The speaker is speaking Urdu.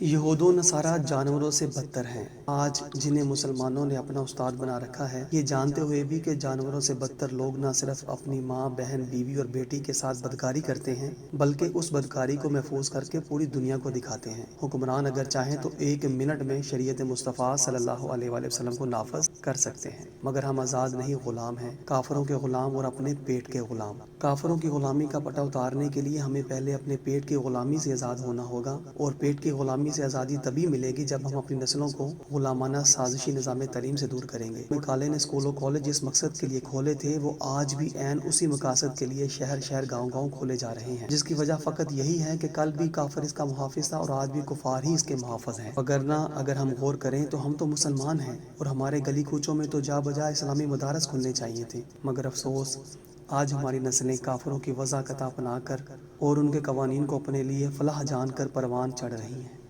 یہود و نصارہ جانوروں سے بدتر ہیں۔ آج جنہیں مسلمانوں نے اپنا استاد بنا رکھا ہے، یہ جانتے ہوئے بھی کہ جانوروں سے بدتر لوگ نہ صرف اپنی ماں، بہن، بیوی اور بیٹی کے ساتھ بدکاری کرتے ہیں، بلکہ اس بدکاری کو محفوظ کر کے پوری دنیا کو دکھاتے ہیں۔ حکمران اگر چاہیں تو 1 منٹ میں شریعت مصطفیٰ صلی اللہ علیہ وآلہ وسلم کو نافذ کر سکتے ہیں، مگر ہم آزاد نہیں، غلام ہیں، کافروں کے غلام اور اپنے پیٹ کے غلام۔ کافروں کی غلامی کا پٹا اتارنے کے لیے ہمیں پہلے اپنے پیٹ کی غلامی سے آزاد ہونا ہوگا، اور پیٹ کی غلامی سے آزادی تبھی ملے گی جب ہم اپنی نسلوں کو غلامانہ سازشی نظام تعلیم سے دور کریں گے۔ مکالے نے اسکول و کالج جس مقصد کے لیے کھولے تھے، وہ آج بھی عین اسی مقاصد کے لیے شہر شہر، گاؤں گاؤں کھولے جا رہے ہیں، جس کی وجہ فقط یہی ہے کہ کل بھی کافر اس کا محافظ تھا اور آج بھی کفار ہی اس کے محافظ ہیں۔ وگرنہ اگر ہم غور کریں تو ہم تو مسلمان ہیں، اور ہمارے گلی کوچوں میں تو جا بجا اسلامی مدارس کھلنے چاہیے تھے، مگر افسوس آج ہماری نسلیں کافروں کی وضاحت اپنا کر اور ان کے قوانین کو اپنے لیے فلاح جان کر پروان چڑھ رہی ہیں۔